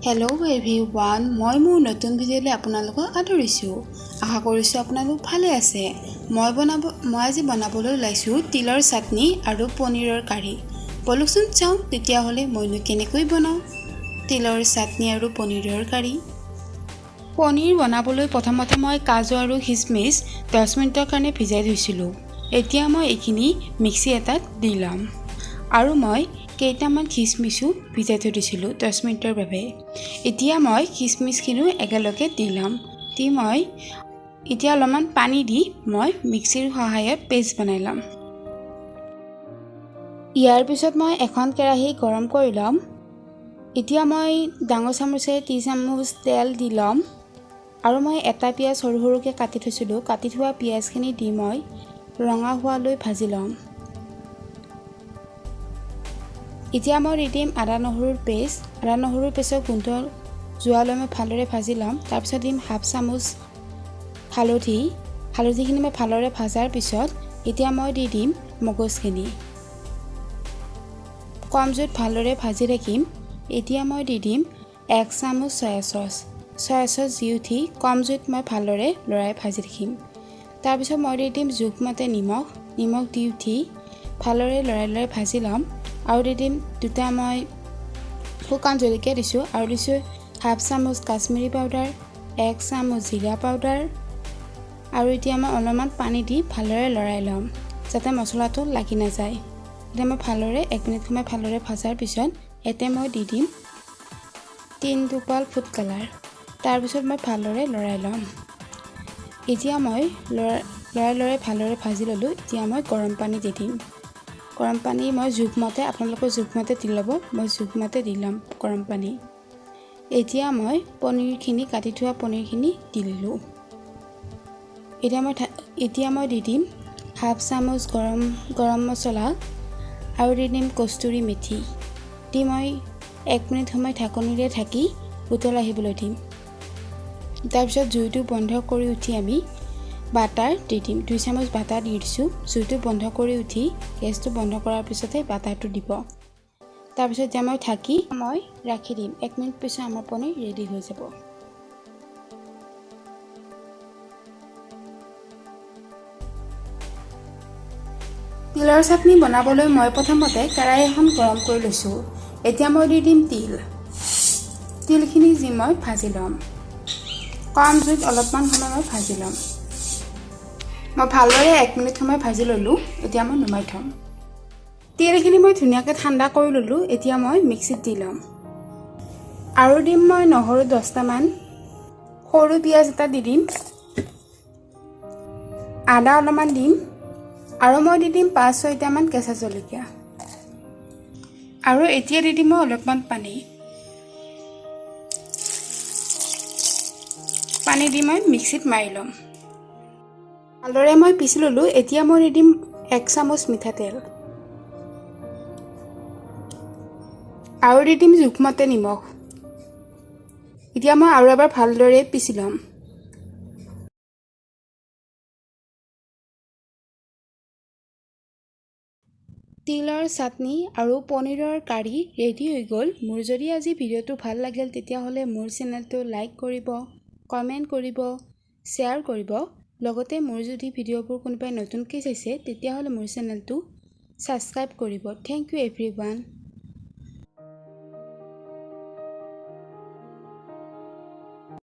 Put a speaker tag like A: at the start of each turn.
A: Hello' everyone, মই মোৰ নতুন ভিডিঅ'লৈ আপোনালোকক আদৰিছোঁ। আশা কৰিছোঁ আপোনালোক ভালে আছে। মই আজি বনাবলৈ ওলাইছোঁ তিলৰ চাটনি আৰু পনীৰৰ কাৰী। বলকচোন চাওঁ তেতিয়াহ'লে মইনো কেনেকৈ বনাওঁ তিলৰ চাটনি আৰু পনীৰৰ কাৰী। পনীৰ বনাবলৈ প্ৰথমতে মই কাজু আৰু খিচমিচ 10 মিনিটৰ কাৰণে ভিজাই থৈছিলোঁ। এতিয়া মই এইখিনি মিক্সি এটাত দি ল'ম আৰু মই কেইটামান খিচমিচো ভিজাই থৈ দিছিলোঁ 10 মিনিটৰ বাবে। এতিয়া মই খিচমিচখিনিও একেলগে দি ল'ম। মই এতিয়া অলপমান পানী দি মই মিক্সিৰ সহায়ত পেষ্ট বনাই ল'ম। ইয়াৰ পিছত মই এখন কেৰাহী গৰম কৰি ল'ম। এতিয়া মই ডাঙৰ চামুচেৰে 3 চামুচ তেল দি ল'ম আৰু মই এটা পিঁয়াজ সৰু সৰুকৈ কাটি থৈছিলোঁ। কাটি থোৱা পিঁয়াজখিনি দি মই ৰঙা হোৱালৈ ভাজি ল'ম। এতিয়া মই দি দিম আদা নহৰুৰ পেষ্টৰ গোন্ধ যোৱালৈ মই ভালদৰে ভাজি ল'ম। তাৰপিছত দিম হাফ চামুচ হালধিখিনি মই ভালদৰে ভাজাৰ পিছত এতিয়া মই দি দিম মগজখিনি। কম জুইত ভালদৰে ভাজি ৰাখিম। এতিয়া মই দি দিম 1 চামুচ চয়া চচ দি উঠি কম জুইত মই ভালদৰে লৰাই ভাজি ৰাখিম। তাৰপিছত মই দি দিম জোখমতে নিমখ দি উঠি ভালদৰে লৰাই ভাজি ল'ম আৰু দি দিম 2টা মই শুকান জলকীয়া দিছোঁ আৰু দিছোঁ হাফ চামুচ কাশ্মীৰী পাউডাৰ, 1 চামুচ জিৰা পাউডাৰ আৰু এতিয়া মই অলপমান পানী দি ভালদৰে লৰাই ল'ম যাতে মছলাটো লাগি নাযায়। এতিয়া মই ভালদৰে 1 মিনিট সময় ভালদৰে ভাজাৰ পিছত এতিয়া মই দি দিম 3 টোপাল ফুড কালাৰ। তাৰপিছত মই ভালদৰে লৰাই ল'ম। এতিয়া মই লৰাই ভালদৰে ভাজি ল'লোঁ। এতিয়া মই গৰম পানী দি দিম। গৰম পানী মই জোখমতে আপোনালোকৰ জোখমতে দি ল'ব। মই জোখমতে দি ল'ম গৰম পানী। এতিয়া মই কাটি থোৱা পনীৰখিনি দি দিলোঁ। এতিয়া মই দি দিম হাফ চামুচ গৰম মছলা আৰু দি দিম কস্তুৰী মেথি দি মই 1 মিনিট সময় ঢাকনিৰে ঢাকি উতল আহিবলৈ দিম। তাৰপিছত জুইটো বন্ধ কৰি উঠি আমি বাটাৰ দি দিম। 2 চামুচ বাটাৰ দি দিছোঁ। জুইটো বন্ধ কৰি উঠি গেছটো বন্ধ কৰাৰ পিছতহে বাটাৰটো দিব। তাৰপিছত এতিয়া মই ঢাকি ৰাখি দিম। 1 মিনিট পিছত আমাৰ পনীৰ ৰেডি হৈ যাব। তিলৰ চাটনি বনাবলৈ মই প্ৰথমতে কেৰাহী এখন গৰম কৰি লৈছোঁ। এতিয়া মই দি দিম তিলখিনি যি মই ভাজি ল'ম। কম জুইত অলপমান সময় মই ভাজি ল'ম। মই ভালদৰে 1 মিনিট সময় ভাজি ল'লোঁ। এতিয়া মই নমাই থ'ম। তিলখিনি মই ধুনীয়াকৈ ঠাণ্ডা কৰি ল'লোঁ। এতিয়া মই মিক্সিত দি ল'ম আৰু দিম মই নহৰু 10টামান, সৰু পিঁয়াজ এটা দি দিম, আদা অলপমান দিম আৰু মই দি দিম 5-6টামান কেঁচা জলকীয়া আৰু এতিয়া দি দিম মই অলপমান পানী দি মই মিক্সিত মাৰি ল'ম। ভালদৰে মই পিচি ল'লোঁ। এতিয়া মই দি দিম 1 চামুচ মিঠাতেল আৰু দি দিম জোখমতে নিমখ। এতিয়া মই আৰু এবাৰ ভালদৰে পিচি ল'ম। তিলৰ চাটনি আৰু পনীৰৰ কাৰী ৰেডি হৈ গ'ল। মোৰ যদি আজি ভিডিঅ'টো ভাল লাগিল তেতিয়াহ'লে মোৰ চেনেলটো লাইক কৰিব, কমেণ্ট কৰিব, শ্বেয়াৰ কৰিব। লগতে মোৰ যদি ভিডিঅ'বোৰ কোনোবাই নতুনকৈ চাইছে তেতিয়াহ'লে মোৰ চেনেলটো ছাবস্ক্ৰাইব কৰিব। Thank you everyone.